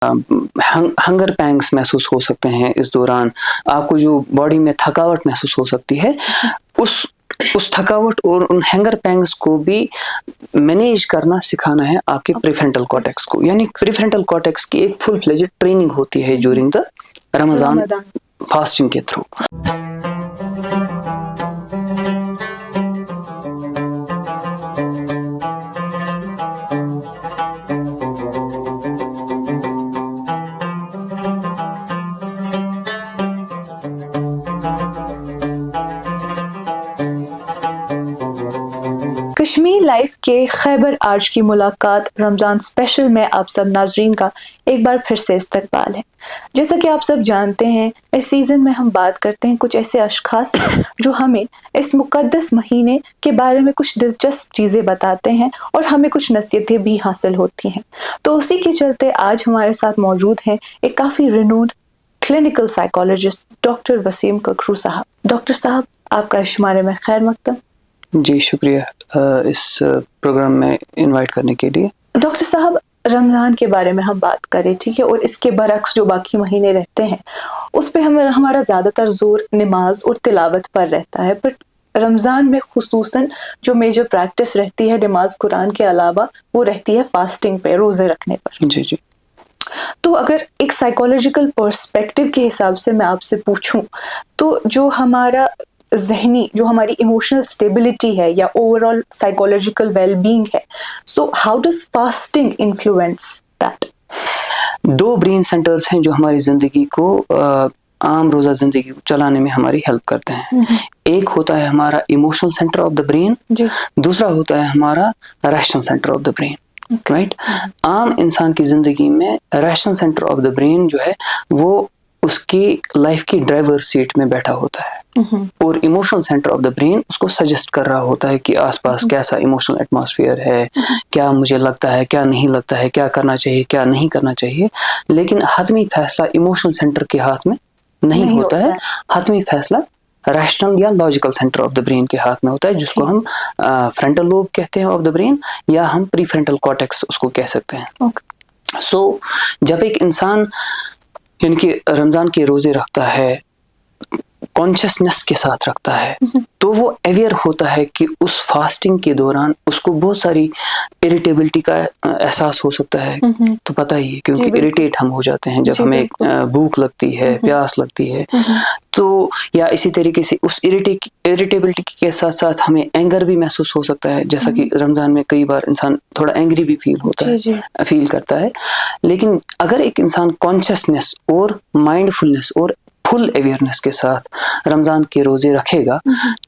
Hunger pangs محسوس ہو سکتے ہیں اس دوران, آپ کو جو باڈی میں تھکاوٹ محسوس ہو سکتی ہے, اس تھکاوٹ اور ان ہنگر پینگس کو بھی مینیج کرنا سکھانا ہے آپ کے پریفرنٹل کارٹیکس کو. یعنی پریفرنٹل کارٹیکس کی ایک فل فلیجڈ ٹریننگ ہوتی ہے ڈیورنگ دا رمضان فاسٹنگ کے تھرو. کشمیر لائف کے خیبر آج کی ملاقات رمضان اسپیشل میں آپ سب ناظرین کا ایک بار پھر سے استقبال ہے. جیسا کہ آپ سب جانتے ہیں, اس سیزن میں ہم بات کرتے ہیں کچھ ایسے اشخاص جو ہمیں اس مقدس مہینے کے بارے میں کچھ دلچسپ چیزیں بتاتے ہیں اور ہمیں کچھ نصیحتیں بھی حاصل ہوتی ہیں. تو اسی کے چلتے آج ہمارے ساتھ موجود ہیں ایک کافی رینوڈ کلینکل سائیکالوجسٹ ڈاکٹر وسیم ککرو صاحب. ڈاکٹر صاحب, آپ کا شمارے میں خیر مقدم. جی شکریہ اس پروگرام میں انوائٹ کرنے کے لیے. ڈاکٹر صاحب, رمضان کے بارے میں ہم بات کریں, ٹھیک ہے, اور اس کے برعکس جو باقی مہینے رہتے ہیں اس پہ ہمارا زیادہ تر زور نماز اور تلاوت پر رہتا ہے, بٹ رمضان میں خصوصاً جو میجر پریکٹس رہتی ہے نماز قرآن کے علاوہ وہ رہتی ہے فاسٹنگ پہ, روزے رکھنے پر. جی جی. تو اگر ایک سائیکولوجیکل پرسپیکٹو کے حساب سے میں آپ سے پوچھوں تو جو ہمارا ذہنی, جو ہماری ایموشنل اسٹیبلٹی ہے یا overall psychological well being ہے, so how does fasting influence that? دو برین سینٹرز ہیں جو ہماری زندگی کو عام روزہ زندگی کو چلانے میں ہماری ہیلپ کرتے ہیں. ایک ہوتا ہے ہمارا emotional centre of the brain, دوسرا ہوتا ہے ہمارا rational centre of the brain. Right. عام انسان کی زندگی میں rational centre of the brain جو ہے وہ اس کی لائف کی ڈرائیور سیٹ میں بیٹھا ہوتا ہے, اور emotional centre of the brain اس کو سجیسٹ کر رہا ہوتا ہے کہ آس پاس کیسا ایموشنل ایٹماسفیئر ہے, کیا مجھے لگتا ہے, کیا نہیں لگتا ہے, کیا کرنا چاہیے, کیا نہیں کرنا چاہیے. لیکن حتمی فیصلہ ایموشنل سینٹر کے ہاتھ میں نہیں ہوتا ہے. حتمی فیصلہ ریشنل یا logical centre of the brain کے ہاتھ میں ہوتا ہے, جس کو ہم فرنٹل لوب کہتے ہیں آف دا برین, یا ہم پری فرنٹل کارٹیکس اس کو کہہ سکتے ہیں. سو جب ایک انسان یعنی کہ رمضان کے روزے رکھتا ہے, کانشیسنس کے ساتھ رکھتا ہے, تو وہ اویئر ہوتا ہے کہ اس فاسٹنگ کے دوران اس کو بہت ساری اریٹیبلٹی کا احساس ہو سکتا ہے. تو پتہ ہی ہے, کیونکہ اریٹیٹ ہم ہو جاتے ہیں جب ہمیں بھوک لگتی ہے, پیاس لگتی ہے, تو یا اسی طریقے سے اس اریٹیبلٹی کے ساتھ ساتھ ہمیں اینگر بھی محسوس ہو سکتا ہے, جیسا کہ رمضان میں کئی بار انسان تھوڑا اینگری بھی فیل کرتا ہے. لیکن اگر ایک انسان کانشیسنس اور مائنڈ فلنس اور فل اویئرنس کے ساتھ رمضان کے روزے رکھے گا,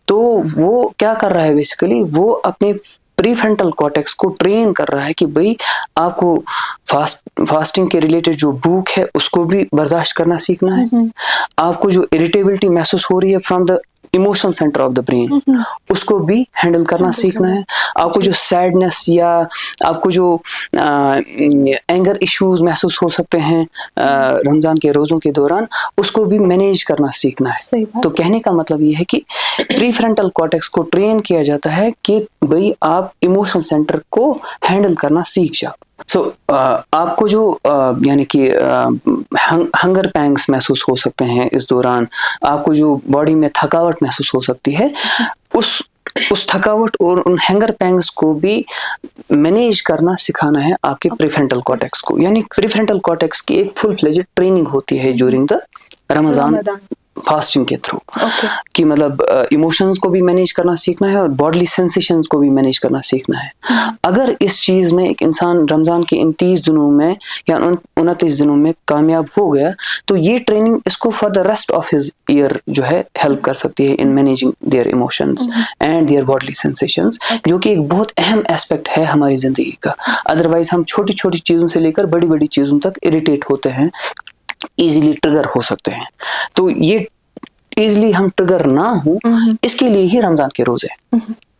تو وہ کیا کر رہا ہے بیسیکلی, وہ اپنے پری فرنٹل کارٹیکس کو ٹرین کر رہا ہے کہ بھئی آپ کو فاسٹنگ کے ریلیٹڈ جو بھوک ہے اس کو بھی برداشت کرنا سیکھنا ہے, آپ کو جو اریٹیبلٹی محسوس ہو رہی ہے from the emotional centre of the brain اس کو بھی ہینڈل کرنا سیکھنا ہے, آپ کو جو سیڈنس یا آپ کو جو اینگر ایشوز محسوس ہو سکتے ہیں رمضان کے روزوں کے دوران اس کو بھی مینیج کرنا سیکھنا ہے. تو کہنے کا مطلب یہ ہے کہ پری فرنٹل کارٹیکس کو ٹرین کیا جاتا ہے کہ بھئی آپ ایموشنل سینٹر کو ہینڈل کرنا سیکھ جاؤ. سو آپ کو جو یعنی کہ ہنگر پینگس محسوس ہو سکتے ہیں اس دوران, آپ کو جو باڈی میں تھکاوٹ محسوس ہو سکتی ہے, اس تھکاوٹ اور ان ہنگر پینگس کو بھی مینیج کرنا سکھانا ہے آپ کے پریفرنٹل کارٹیکس کو. یعنی پریفرنٹل کارٹیکس کی ایک فل فلیجڈ ٹریننگ ہوتی ہے ڈیورنگ دا رمضان فاسٹنگ کے تھرو, کہ مطلب ایموشنز کو بھی مینیج کرنا سیکھنا ہے اور باڈلی سینسیشنز کو بھی مینیج کرنا سیکھنا ہے. اگر اس چیز میں ایک انسان رمضان کے ان 30 دنوں میں یا 29 دنوں میں کامیاب ہو گیا, تو یہ ٹریننگ اس کو for the rest of his year جو ہے ہیلپ کر سکتی ہے in managing their emotions and their bodily sensations, جو کہ ایک بہت اہم ایسپیکٹ ہے ہماری زندگی کا. ادروائز ہم چھوٹی چھوٹی چیزوں سے لے کر بڑی بڑی چیزوں تک اریٹیٹ ہوتے ہیں, ایزیلی ٹریگر ہو سکتے ہیں. تو یہ ایزیلی ہم ٹریگر نہ ہوں اس کے لیے ہی رمضان کے روزے.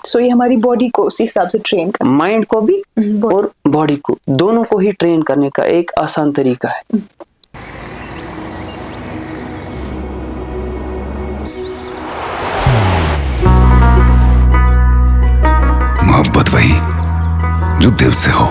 سو یہ ہماری باڈی کو اسی حساب سے ٹرین کرنا, مائنڈ کو بھی اور باڈی کو دونوں کو ہی ٹرین کرنے کا ایک آسان طریقہ ہے. محبت وہی جو دل سے ہو,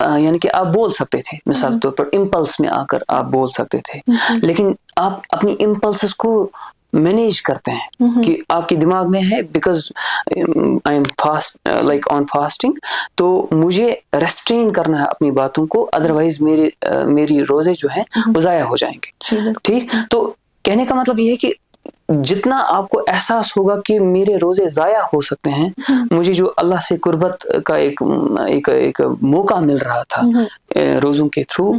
یعنی کہ آپ بول سکتے تھے مثال طور پر امپلس میں آ کر آپ بول سکتے تھے, لیکن آپ اپنی امپلسز کو مینیج کرتے ہیں کہ آپ کے دماغ میں ہے because I am fast like on fasting, تو مجھے ریسٹرین کرنا ہے اپنی باتوں کو, ادروائز میری روزے جو ہیں وہ ضائع ہو جائیں گے. ٹھیک, تو کہنے کا مطلب یہ ہے کہ جتنا آپ کو احساس ہوگا کہ میرے روزے ضائع ہو سکتے ہیں, مجھے جو اللہ سے قربت کا ایک موقع مل رہا تھا روزوں کے تھرو,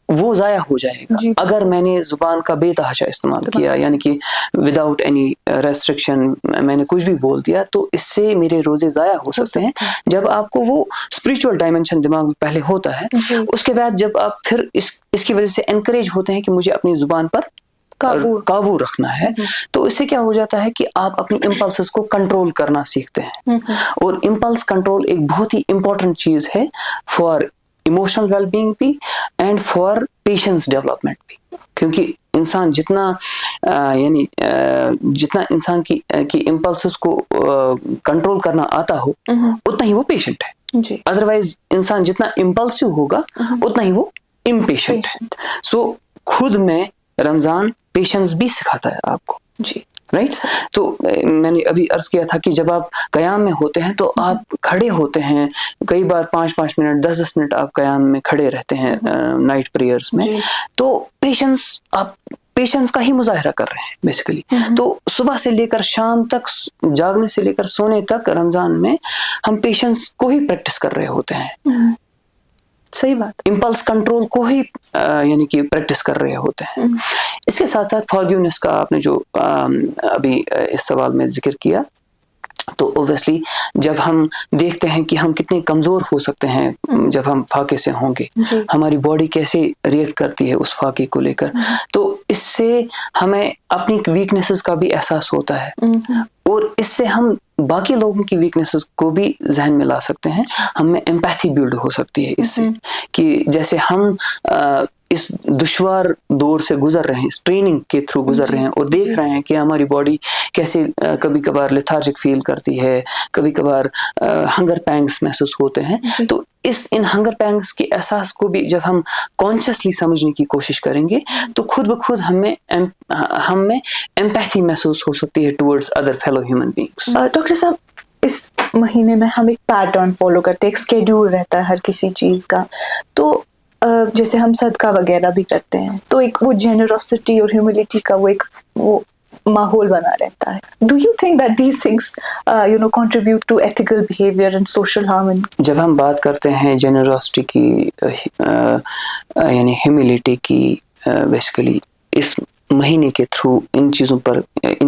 وہ ضائع ہو جائے گا اگر میں نے زبان کا بے تحاشا استعمال کیا, یعنی کہ وداؤٹ اینی ریسٹرکشن میں نے کچھ بھی بول دیا, تو اس سے میرے روزے ضائع ہو سکتے ہیں. جب آپ کو وہ اسپرچول ڈائمینشن دماغ میں پہلے ہوتا ہے, اس کے بعد جب آپ پھر اس کی وجہ سے انکریج ہوتے ہیں کہ مجھے اپنی زبان پر قابو رکھنا ہے, تو اس سے کیا ہو جاتا ہے کہ آپ اپنی امپلسز کو کنٹرول کرنا سیکھتے ہیں. اور امپلس کنٹرول ایک بہت ہی امپورٹنٹ چیز ہے فار ایموشنل ویل بینگ بھی اینڈ فار پیشنس ڈیولپمنٹ بھی, کیونکہ انسان جتنا یعنی جتنا انسان کی امپلسز کو کنٹرول کرنا آتا ہو اتنا ہی وہ پیشنٹ ہے. ادروائز انسان جتنا امپلسو ہوگا اتنا ہی وہ امپیشنٹ ہے. سو خود میں رمضان پیشنس بھی سکھاتا ہے آپ کو. جی رائٹ. تو میں نے ابھی عرض کیا تھا کہ جب آپ قیام میں ہوتے ہیں تو آپ کھڑے ہوتے ہیں, کئی بار 5 منٹ 10 منٹ آپ قیام میں کھڑے رہتے ہیں نائٹ پریئرز میں, تو پیشنس کا ہی مظاہرہ کر رہے ہیں بیسیکلی. تو صبح سے لے کر شام تک, جاگنے سے لے کر سونے تک رمضان میں ہم پیشنس کو ہی پریکٹس کر رہے ہوتے ہیں. صحیح بات. امپلس کنٹرول کو ہی یعنی کہ پریکٹس کر رہے ہوتے ہیں. اس کے ساتھ ساتھ فارگیونیس کا آپ نے جو ابھی اس سوال میں ذکر کیا, تو اوبویسلی جب ہم دیکھتے ہیں کہ ہم کتنے کمزور ہو سکتے ہیں جب ہم فاقے سے ہوں گے, ہماری باڈی کیسے ریئیکٹ کرتی ہے اس فاقے کو لے کر, تو اس سے ہمیں اپنی ویکنیسز کا بھی احساس ہوتا ہے, اور اس سے ہم باقی لوگوں کی ویکنیسز کو بھی ذہن میں لا سکتے ہیں. ہم میں ایمپیتھی بیلڈ ہو سکتی ہے اس سے, کہ جیسے ہم اس دشوار دور سے گزر رہے ہیں, اس ٹریننگ کے تھرو گزر رہے ہیں, اور دیکھ رہے ہیں کہ ہماری باڈی کیسے کبھی کبھار لیتھارجک فیل کرتی ہے, کبھی کبھار ہنگر پینگس محسوس ہوتے ہیں. تو ان ہنگر پینگس کے احساس کو بھی جب ہم کانشیسلی سمجھنے کی کوشش کریں گے, تو خود بخود ہم میں ایمپیتھی محسوس ہو سکتی ہے towards other fellow human beings. Doctor صاحب, اس مہینے میں ہم ایک پیٹرن فالو کرتے ہیں, ایک اسکیڈول رہتا ہے ہر کسی چیز کا, تو جیسے ہم صدقہ وغیرہ بھی کرتے ہیں, تو ایک وہ جنروسٹی اور ہیوملٹی کا وہ ماحول بنا رہتا ہے. Do you think that these things contribute to ethical behaviour and social harmony? جب ہم بات کرتے ہیں جنروسٹی کی یعنی ہیوملٹی کی, بیسیکلی اس مہینے کے تھرو ان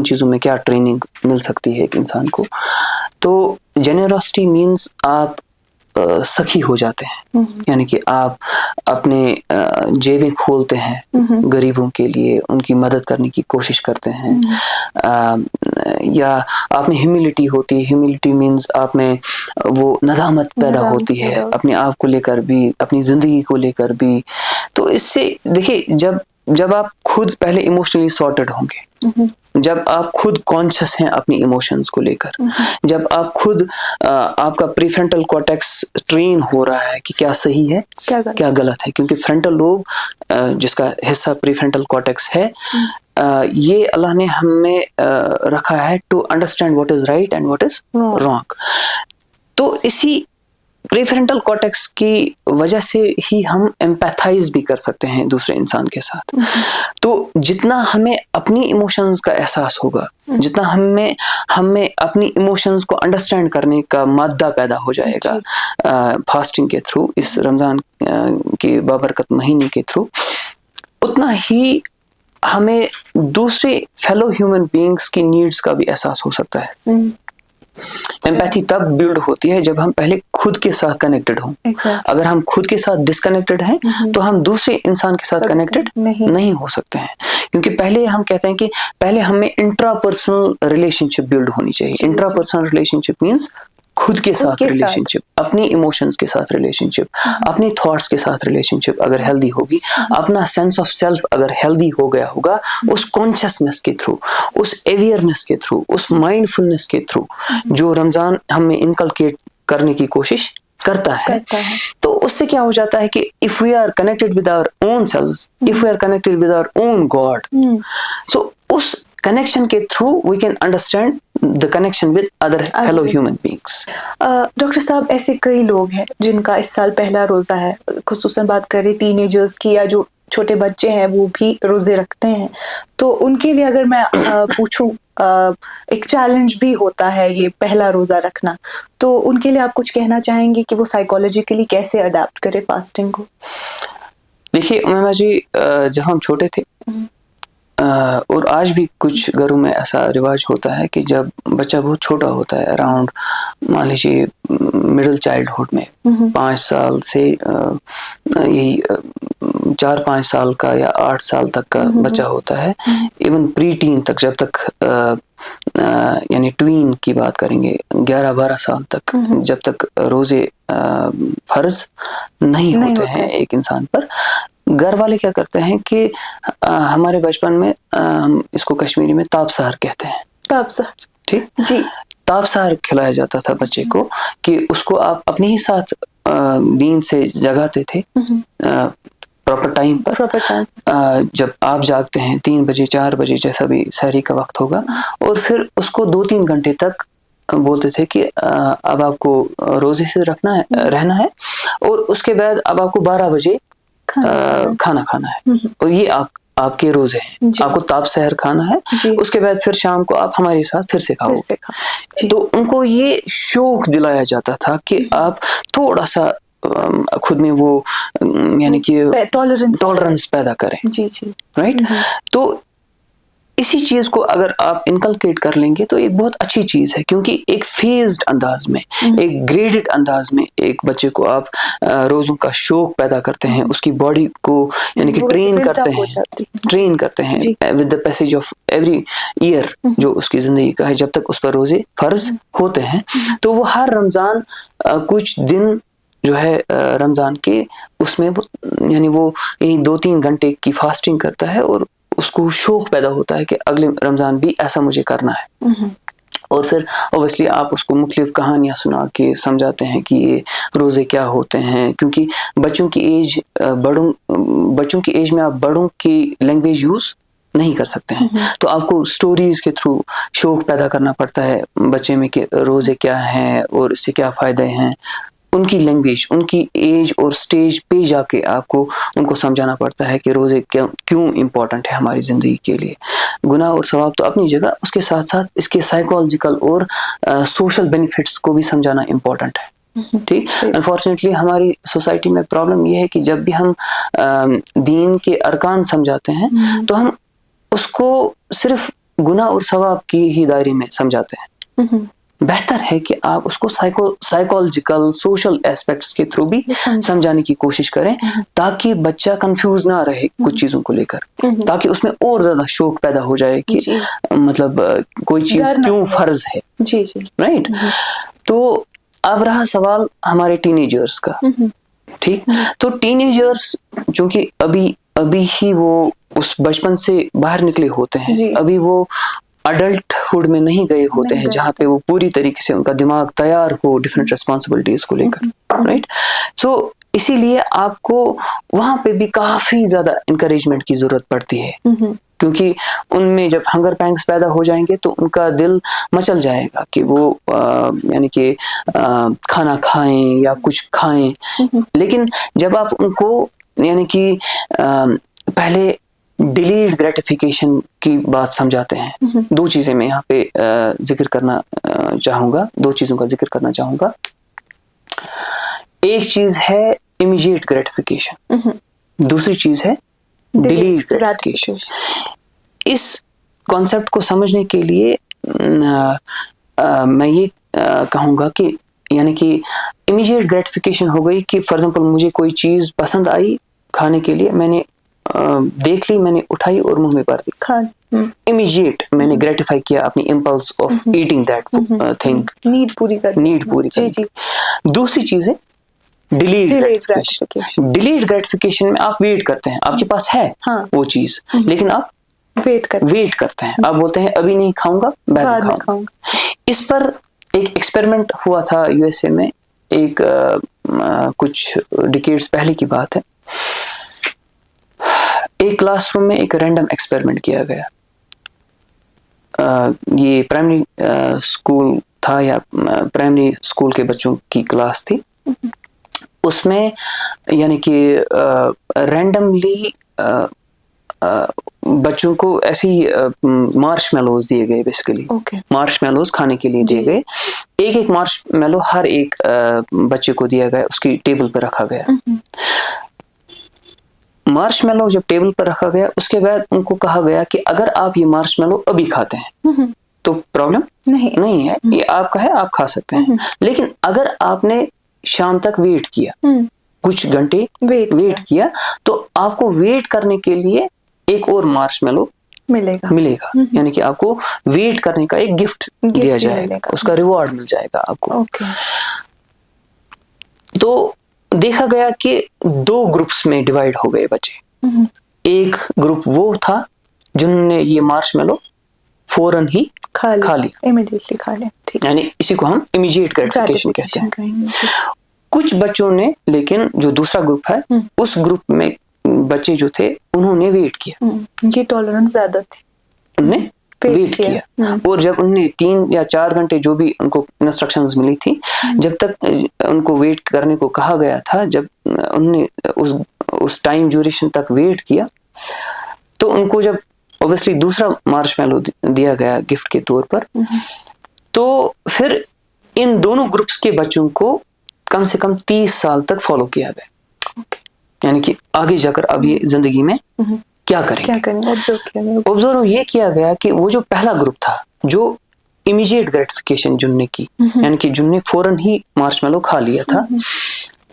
چیزوں میں کیا ٹریننگ مل سکتی ہے ایک انسان کو, تو جنروسٹی مینز آپ سخی ہو جاتے ہیں, یعنی کہ آپ اپنے جیبیں کھولتے ہیں غریبوں کے لیے, ان کی مدد کرنے کی کوشش کرتے ہیں. یا آپ میں ہیوملٹی ہوتی ہے. ہیوملٹی مینز آپ میں وہ ندامت پیدا ہوتی ہے اپنے آپ کو لے کر بھی, اپنی زندگی کو لے کر بھی. تو اس سے دیکھیے, جب آپ خود پہلے ایموشنلی سارٹڈ ہوں گے, جب آپ خود کانشیس ہیں اپنی ایموشنز کو لے کر, جب آپ خود آپ کا پری فرنٹل کارٹیکس ٹرین ہو رہا ہے کہ کیا صحیح ہے کیا غلط ہے, کیونکہ فرنٹل لوب جس کا حصہ پری فرنٹل کارٹیکس ہے, یہ اللہ نے ہمیں رکھا ہے to understand what is right and what is wrong. تو اسی پری فرنٹل کارٹیکس کی وجہ سے ہی ہم ایمپیتھائز بھی کر سکتے ہیں دوسرے انسان کے ساتھ. تو جتنا ہمیں اپنی ایموشنز کا احساس ہوگا, جتنا ہمیں اپنی ایموشنز کو انڈرسٹینڈ کرنے کا مادہ پیدا ہو جائے گا فاسٹنگ کے تھرو, اس رمضان کے بابرکت مہینے کے تھرو, اتنا ہی ہمیں دوسرے فیلو ہیومن بینگس کی نیڈز کا بھی احساس ہو سکتا ہے. ایمپیتھی تب بلڈ ہوتی ہے جب ہم پہلے خود کے ساتھ کنیکٹڈ ہوں. اگر ہم خود کے ساتھ ڈسکنیکٹڈ ہیں تو ہم دوسرے انسان کے ساتھ کنیکٹڈ نہیں ہو سکتے ہیں, کیونکہ پہلے ہم کہتے ہیں کہ پہلے ہمیں انٹرا پرسنل ریلیشن شپ بلڈ ہونی چاہیے. انٹرا پرسنل ریلیشن شپ مینس خود کے ساتھ ریلیشن شپ, اپنی ایموشنز کے ساتھ ریلیشن شپ, اپنی تھاٹس کے ساتھ ریلیشن شپ اگر ہیلدی ہوگی, اپنا سینس آف سیلف اگر ہیلدی ہو گیا ہوگا, اس کانشیسنس کے تھرو, اس اویئرنیس کے تھرو, اس مائنڈ فلنس کے تھرو جو رمضان ہمیں انکلکیٹ کرنے کی کوشش کرتا ہے تو اس سے کیا ہو جاتا ہے کہ if we are connected with our own selves, if we are connected with our own God, so اس کنیکشن کے through we can understand the connection with other fellow human beings. Doctor صاحب ایسے کئی لوگ ہیں جن کا اس سال پہلا روزہ ہے, خصوصاً بات کریں ٹین ایجرز کی یا جو چھوٹے بچے ہیں وہ بھی روزے رکھتے ہیں, تو ان کے لیے اگر میں پوچھوں ایک چیلنج بھی ہوتا ہے یہ پہلا روزہ رکھنا, تو ان کے لیے آپ کچھ کہنا چاہیں گے کہ وہ سائیکولوجیکلی کیسے اڈیپٹ کرے فاسٹنگ کو؟ دیکھیے امیمہ جی, جب ہم چھوٹے تھے اور آج بھی کچھ گھروں میں ایسا رواج ہوتا ہے کہ جب بچہ بہت چھوٹا ہوتا ہے, اراؤنڈ مان لیجیے مڈل چائلڈہڈ میں 5 سال سے یہی 4-5 سال کا یا 8 سال تک کا بچہ ہوتا ہے, ایون پری ٹین تک, جب تک یعنی ٹوین کی بات کریں گے 11-12 سال تک, جب تک روزے فرض نہیں ہوتے ہیں ایک انسان پر, گھر والے کیا کرتے ہیں کہ ہمارے بچپن میں ہم اس کو کشمیری میں تاب سہر کہتے ہیں, تاب سہر, ٹھیک جی, تاب سہر کھلایا جاتا تھا بچے کو کہ اس کو آپ اپنے ہی ساتھ دین سے جگاتے تھے پراپر ٹائم پر. جب آپ جاگتے ہیں 3 بجے 4 بجے جیسا بھی سحری کا وقت ہوگا, اور پھر اس کو 2-3 گھنٹے تک بولتے تھے کہ اب آپ کو روزے سے رہنا ہے, اور اس کے بعد اب آپ کو 12 بجے کھانا کھانا ہے, اور یہ آپ کے روزے ہیں, آپ کو تاب سحر کھانا ہے, اس کے بعد پھر شام کو آپ ہمارے ساتھ پھر سے کھاؤ. تو ان کو یہ شوق دلایا جاتا تھا کہ آپ تھوڑا سا خود میں وہ یعنی کہ ٹالرنس پیدا کریں, رائٹ. تو اسی چیز کو اگر آپ انکلکیٹ کر لیں گے تو ایک بہت اچھی چیز ہے, کیونکہ ایک فیزڈ انداز میں, ایک گریڈڈ انداز میں ایک بچے کو آپ روزوں کا شوق پیدا کرتے ہیں, اس کی باڈی کو یعنی کہ ٹرین کرتے ہیں with the passage of every year جو اس کی زندگی کا ہے, جب تک اس پر روزے فرض ہوتے ہیں. تو وہ ہر رمضان کچھ دن جو ہے رمضان کے اس میں یعنی وہ 2-3 گھنٹے کی فاسٹنگ کرتا ہے, اور اس کو شوق پیدا ہوتا ہے کہ اگلے رمضان بھی ایسا مجھے کرنا ہے. اور پھر اوبیسلی آپ اس کو مختلف کہانیاں سنا کے سمجھاتے ہیں کہ یہ روزے کیا ہوتے ہیں, کیونکہ بچوں کی ایج میں آپ بڑوں کی لینگویج یوز نہیں کر سکتے ہیں, تو آپ کو سٹوریز کے تھرو شوق پیدا کرنا پڑتا ہے بچے میں کہ روزے کیا ہیں اور اس سے کیا فائدے ہیں. ان کی لینگویج, ان کی ایج اور سٹیج پہ جا کے آپ کو ان کو سمجھانا پڑتا ہے کہ روزے کیوں امپورٹنٹ ہے ہماری زندگی کے لیے. گناہ اور ثواب تو اپنی جگہ, اس کے ساتھ ساتھ اس کے سائیکولوجیکل اور سوشل بینیفٹس کو بھی سمجھانا امپورٹنٹ ہے. ٹھیک, انفارچونیٹلی ہماری سوسائٹی میں پرابلم یہ ہے کہ جب بھی ہم دین کے ارکان سمجھاتے ہیں تو ہم اس کو صرف گناہ اور ثواب کی ہی دائرے میں سمجھاتے ہیں. بہتر ہے کہ آپ اس کو سائیکولوجیکل سوشل ایسپیکٹس کے تھرو بھی سمجھانے کی کوشش کریں, تاکہ بچہ کنفیوز نہ رہے کچھ چیزوں کو لے کر, تاکہ اس میں اور زیادہ شوق پیدا ہو جائے کہ مطلب کوئی چیز کیوں فرض ہے. رائٹ. تو اب رہا سوال ہمارے ٹین ایجرز کا. ٹھیک, تو ٹین ایجرز چونکہ ابھی ہی وہ اس بچپن سے باہر نکلے ہوتے ہیں, ابھی وہ اڈلٹ ہوڈ میں نہیں گئے ہوتے ہیں جہاں پہ وہ پوری طریقے سے ان کا دماغ تیار ہو ڈفرینٹ ریسپانسبلٹیز کو لے کر. رائٹ. سو اسی لیے آپ کو وہاں پہ بھی کافی زیادہ انکریجمنٹ کی ضرورت پڑتی ہے, کیونکہ ان میں جب ہنگر پینگس پیدا ہو جائیں گے تو ان کا دل مچل جائے گا کہ وہ یعنی کہ کھانا کھائیں یا کچھ کھائیں. لیکن جب آپ ان کو یعنی کہ پہلے ڈیلیڈ گریٹیفیکیشن کی بات سمجھاتے ہیں, 2 چیزیں میں یہاں پہ ذکر کرنا چاہوں گا, 2 چیزوں کا ذکر کرنا چاہوں گا. ایک چیز ہے امیجیٹ گریٹیفیکیشن, دوسری چیز ہے ڈیلیڈ گریٹیفیکیشن. اس کانسیپٹ کو سمجھنے کے لیے میں یہ کہوں گا کہ یعنی کہ امیجیٹ گریٹیفیکیشن ہو گئی کہ فار ایگزامپل مجھے کوئی چیز پسند آئی کھانے کے لیے, میں نے دیکھ لی, میں نے اٹھائی اور منہ میں بھر دی. امیجیٹ میں نے گریٹیفائی کیا اپنی impulse of eating that thing, need پوری کرنی. دوسری چیز ہے ڈیلیڈ گریٹیفیکیشن میں آپ ویٹ کرتے ہیں, آپ کے پاس ہے وہ چیز لیکن آپ ویٹ کرتے ہیں, آپ بولتے ہیں ابھی نہیں کھاؤں گا, بعد میں کھاؤں گا. اس پر ایک ایکسپیریمنٹ ہوا تھا USA میں, ایک کچھ ڈیکیڈز پہلے کی بات ہے. ایک کلاس روم میں ایک رینڈم ایکسپیریمنٹ کیا گیا. یہ پرائمری اسکول تھا یا پرائمری اسکول کے بچوں کی کلاس تھی. اس میں یعنی کہ رینڈملی بچوں کو ایسی مارش میلوز دیے گئے. بیسیکلی مارش میلوز کھانے کے لیے دیے گئے. ایک مارش میلو ہر ایک بچے کو دیا گیا, اس کی ٹیبل پہ رکھا گیا. مارش میلو جب ٹیبل پر رکھا گیا, اس کے بعد ان کو کہا گیا کہ اگر آپ یہ مارش میلو ابھی کھاتے ہیں تو پرابلم نہیں ہے, یہ آپ کا ہے, آپ کھا سکتے ہیں. لیکن اگر آپ نے شام تک ویٹ کیا, کچھ گھنٹے ویٹ کیا, تو آپ کو ویٹ کرنے کے لیے ایک اور مارش میلو ملے گا. یعنی کہ آپ کو ویٹ کرنے کا ایک گفٹ دیا جائے گا, اس کا ریوارڈ مل جائے گا آپ کو. تو دیکھا گیا کہ 2 گروپس میں ڈیوائیڈ ہو گئے بچے. ایک گروپ وہ تھا جنہوں نے یہ مارش میلو فوراً ہی کھا لیا, یعنی اسی کو ہم امیجیٹ گریٹیفیکیشن کہتے ہیں. کچھ بچوں نے, لیکن جو دوسرا گروپ ہے, اس گروپ میں بچے جو تھے انہوں نے ویٹ کیا. یہ ٹالرنس زیادہ تھی, انہوں نے ویٹ کیا. اور جب انہوں نے 3 یا 4 گھنٹے جو بھی ان کو انسٹرکشنز ملی تھی, جب تک ان کو ویٹ کرنے کو کہا گیا تھا, جب انہوں نے اس ٹائم ڈیوریشن تک ویٹ کیا, تو ان کو جب اوبیسلی دوسرا مارش میلو دیا گیا گفٹ کے طور پر, تو پھر ان دونوں گروپس کے بچوں کو کم سے کم 30 سال تک فالو کیا گیا. یعنی کہ آگے جا کر اب یہ زندگی میں کیا کریں گے. آبزرو یہ کیا گیا کہ وہ جو پہلا گروپ تھا جو امیجیٹ گریٹیفیکیشن جن نے کی, یعنی کہ جن نے فوراً ہی مارش میلو کھا لیا تھا,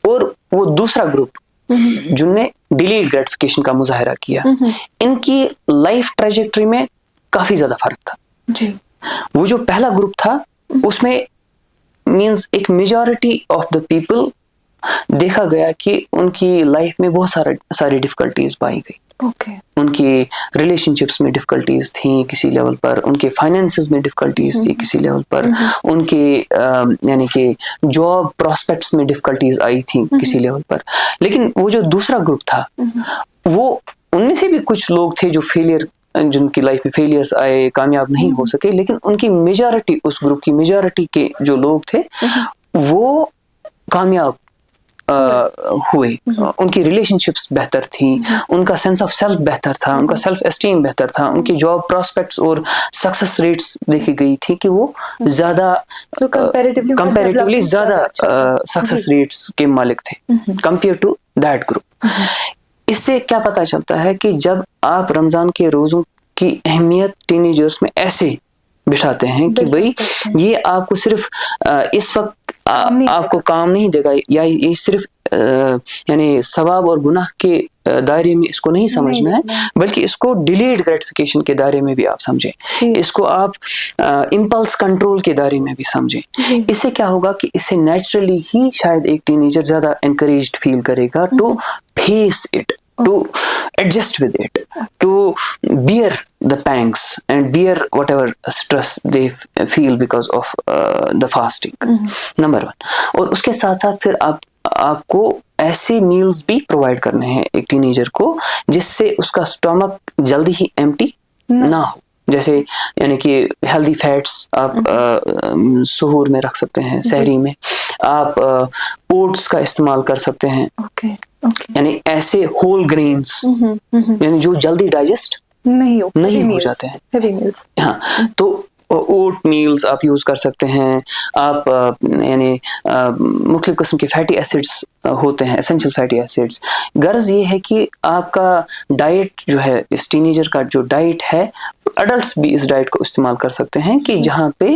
اور وہ دوسرا گروپ جن نے ڈیلیڈ گریٹیفیکیشن کا مظاہرہ کیا, ان کی لائف ٹریجیکٹری میں کافی زیادہ فرق تھا. وہ جو پہلا گروپ تھا اس میں مینز ایک میجورٹی آف دا پیپل دیکھا گیا کہ ان کی لائف میں بہت ساری ڈفیکلٹیز پائی گئی. ان کی ریلیشن شپس میں ڈفیکلٹیز تھیں کسی لیول پر, ان کے فائنینسز میں ڈفیکلٹیز تھی کسی لیول پر, ان کے یعنی کہ جاب پراسپیکٹس میں ڈفیکلٹیز آئی تھیں کسی لیول پر. لیکن وہ جو دوسرا گروپ تھا, وہ ان میں سے بھی کچھ لوگ تھے جو جن کی لائف میں فیلیئرز آئے, کامیاب نہیں ہو سکے, لیکن ان کی میجورٹی, اس گروپ کی میجورٹی کے جو لوگ تھے وہ کامیاب ہوئے. ان کی ریلیشن شپس بہتر تھیں, ان کا سینس آف سیلف بہتر تھا, ان کا سیلف اسٹیم بہتر تھا, ان کی جاب پراسپیکٹس اور سکسیس ریٹس دیکھی گئی تھی کہ وہ زیادہ کمپیریٹیولی زیادہ سکسیس ریٹس کے مالک تھے کمپیئر ٹو دیٹ گروپ. اس سے کیا پتہ چلتا ہے کہ جب آپ رمضان کے روزوں کی اہمیت ٹین ایجرز میں ایسے بٹھاتے ہیں کہ بھئی یہ آپ کو صرف اس وقت آپ کو کام نہیں دے گا, یا یہ صرف یعنی ثواب اور گناہ کے دائرے میں اس کو نہیں سمجھنا ہے, بلکہ اس کو ڈیلیڈ گریٹیفیکیشن کے دائرے میں بھی آپ سمجھیں, اس کو آپ امپلس کنٹرول کے دائرے میں بھی سمجھیں. اس سے کیا ہوگا کہ اس سے نیچرلی ہی شاید ایک ٹین ایجر زیادہ انکریجڈ فیل کرے گا to face it, to adjust with it, to bear the pangs and bear whatever stress they feel because of the fasting. Number 1. اور اس کے ساتھ ساتھ پھر آپ کو ایسے میلز بھی پرووائڈ کرنے ہیں ایک ٹین ایجر کو جس سے اس کا اسٹامک جلدی ہی ایمٹی نہ ہو. جیسے یعنی کہ ہیلدی فیٹس آپ سحور میں رکھ سکتے ہیں, سحری میں آپ اوٹس کا استعمال کر سکتے ہیں, یعنی ایسے ہول گرینز یعنی جو جلدی ڈائجسٹ نہیں ہو جاتے ہیں. ہاں, تو اوٹ میلز آپ یوز کر سکتے ہیں. آپ یعنی مختلف قسم کے فیٹی ایسڈس ہوتے ہیں, اسینشل فیٹی ایسڈس. غرض یہ ہے کہ آپ کا ڈائٹ جو ہے, اس ٹین ایجر کا جو ڈائٹ ہے, اڈلٹس بھی اس ڈائٹ کو استعمال کر سکتے ہیں کہ جہاں پہ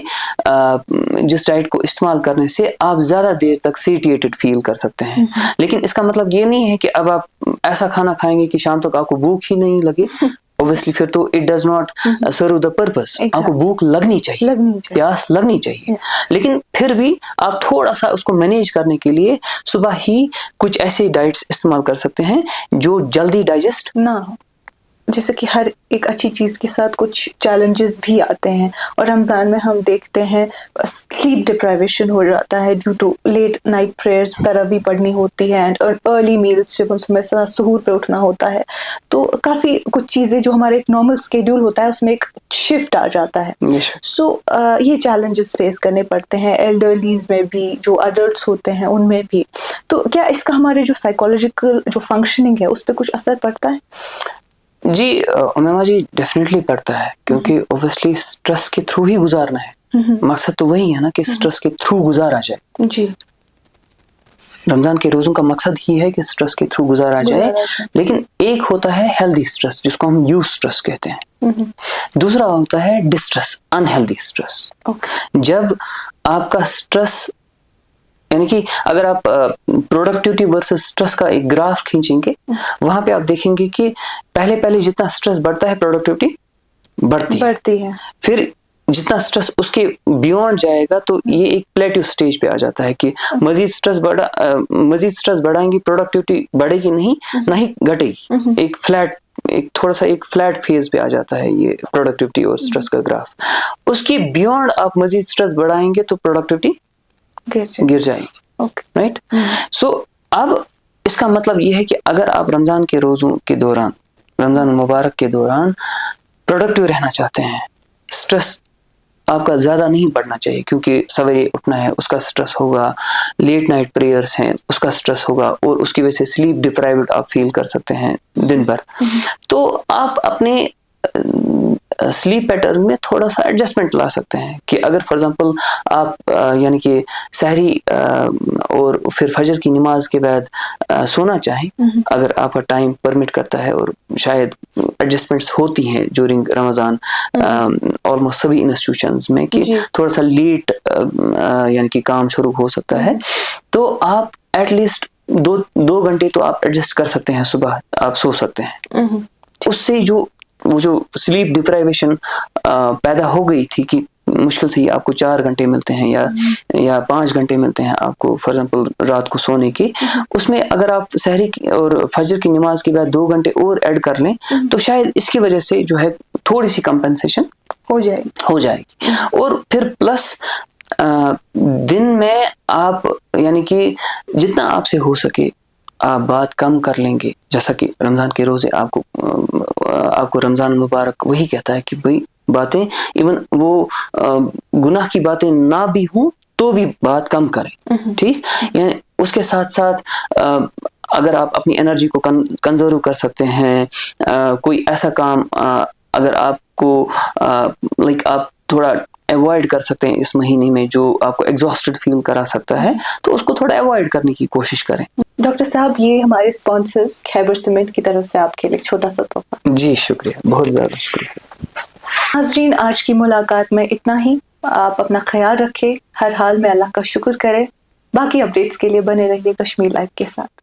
جس ڈائٹ کو استعمال کرنے سے آپ زیادہ دیر تک سیٹیٹڈ فیل کر سکتے ہیں. لیکن اس کا مطلب یہ نہیں ہے کہ اب آپ ایسا کھانا کھائیں گے کہ شام تک آپ کو بھوک ہی نہیں لگے. obviously پھر تو it does not serve the purpose. آپ کو بھوک لگنی چاہیے, پیاس لگنی چاہیے, لیکن پھر بھی آپ تھوڑا سا اس کو مینیج کرنے کے لیے صبح ہی کچھ ایسے ڈائٹس استعمال کر سکتے ہیں جو جلدی ڈائجسٹ نہ ہو. جیسے کہ ہر ایک اچھی چیز کے ساتھ کچھ چیلنجز بھی آتے ہیں، اور رمضان میں ہم دیکھتے ہیں سلیپ ڈپرائیویشن ہو جاتا ہے due to late night prayers, تراویح پڑھنی ہوتی ہے، اینڈ ارلی میلز جب ہم صبح سحور پہ اٹھنا ہوتا ہے، تو کافی کچھ چیزیں جو ہمارے ایک نارمل اسکیڈول ہوتا ہے اس میں ایک شفٹ آ جاتا ہے. سو یہ چیلنجز فیس کرنے پڑتے ہیں ایلڈرلیز میں بھی، جو اڈلٹس ہوتے ہیں ان میں بھی. تو کیا اس کا ہمارے جو سائیکولوجیکل جو فنکشننگ ہے اس پہ کچھ اثر پڑتا ہے؟ جی امیمہ جی ڈیفینیٹلی پڑتا ہے، کیونکہ اوبویسلی اسٹریس کے تھرو ہی گزارنا ہے. مقصد تو وہی ہے نا کہ اسٹریس کے تھرو گزارا جائے. جی، رمضان کے روزوں کا مقصد ہی ہے کہ اسٹریس کے تھرو گزارا جائے. لیکن ایک ہوتا ہے ہیلدی اسٹریس جس کو ہم یو اسٹریس کہتے ہیں، دوسرا ہوتا ہے ڈسٹریس، انہیلدی اسٹریس. جب آپ کا اسٹریس، یعنی کہ اگر آپ پروڈکٹیوٹی ورسز اسٹریس کا ایک گراف کھینچیں گے، وہاں پہ آپ دیکھیں گے کہ پہلے جتنا اسٹریس بڑھتا ہے پروڈکٹیوٹی بڑھتی ہے. پھر جتنا اسٹریس اس کے بیونڈ جائے گا تو یہ ایک پلیٹو سٹیج پہ آ جاتا ہے کہ مزید اسٹریس بڑھائیں گے پروڈکٹیوٹی بڑھے گی نہیں، نہ ہی گھٹے گی. ایک فلیٹ فیز پہ آ جاتا ہے یہ پروڈکٹیوٹی اور اسٹریس کا گراف. اس کے بیونڈ آپ مزید اسٹریس بڑھائیں گے تو پروڈکٹیوٹی گر جائے گی. رائٹ. سو اب اس کا مطلب یہ ہے کہ اگر آپ رمضان کے روزوں کے دوران، رمضان المبارک کے دوران پروڈکٹیو رہنا چاہتے ہیں، اسٹریس آپ کا زیادہ نہیں بڑھنا چاہیے، کیونکہ سویرے اٹھنا ہے اس کا اسٹریس ہوگا، لیٹ نائٹ پریئرس ہیں اس کا اسٹریس ہوگا، اور اس کی وجہ سے سلیپ ڈپرائیوڈ آپ فیل کر سکتے ہیں دن بھر. تو آپ اپنے سلیپ پیٹرن میں تھوڑا سا ایڈجسٹمنٹ لا سکتے ہیں کہ اگر فار ایگزامپل آپ یعنی کہ سحری اور پھر فجر کی نماز کے بعد سونا چاہیں، اگر آپ کا ٹائم پرمٹ کرتا ہے، اور شاید ایڈجسٹمنٹس ہوتی ہیں جورنگ رمضان آلموسٹ سبھی انسٹیٹیوشنز میں کہ تھوڑا سا لیٹ یعنی کہ کام شروع ہو سکتا ہے، تو آپ ایٹ لیسٹ 2 گھنٹے تو آپ ایڈجسٹ کر سکتے ہیں، صبح آپ سو سکتے ہیں. اس سے وہ جو سلیپ ڈپرائیویشن پیدا ہو گئی تھی کہ مشکل سے ہی آپ کو 4 گھنٹے ملتے ہیں یا 5 گھنٹے ملتے ہیں آپ کو فار ایگزامپل رات کو سونے کے، اس میں اگر آپ سحری اور فجر کی نماز کے بعد 2 گھنٹے اور ایڈ کر لیں تو شاید اس کی وجہ سے جو ہے تھوڑی سی کمپنسیشن ہو جائے گی. اور پھر پلس دن میں آپ یعنی کہ جتنا آپ سے ہو سکے آپ بات کم کر لیں گے. جیسا کہ رمضان کے روزے آپ کو رمضان مبارک وہی کہتا ہے کہ بھئی باتیں ایون وہ گناہ کی باتیں نہ بھی ہوں تو بھی بات کم کریں. ٹھیک، یعنی اس کے ساتھ ساتھ اگر آپ اپنی انرجی کو کنزرو کر سکتے ہیں، کوئی ایسا کام اگر آپ کو آپ تھوڑا ایوائڈ کر سکتے ہیں اس مہینے میں جو آپ کو ایگزاسٹڈ فیل کرا سکتا ہے، تو اس کو تھوڑا ایوائڈ کرنے کی کوشش کریں. ڈاکٹر صاحب، یہ ہمارے اسپانسرز خیبر سیمنٹ کی طرف سے آپ کے لیے چھوٹا سا تحفہ. جی شکریہ، بہت زیادہ شکریہ. ناظرین، آج کی ملاقات میں اتنا ہی. آپ اپنا خیال رکھیں، ہر حال میں اللہ کا شکر کریں. باقی اپڈیٹس کے لیے بنے رہیے کشمیر لائیو کے ساتھ.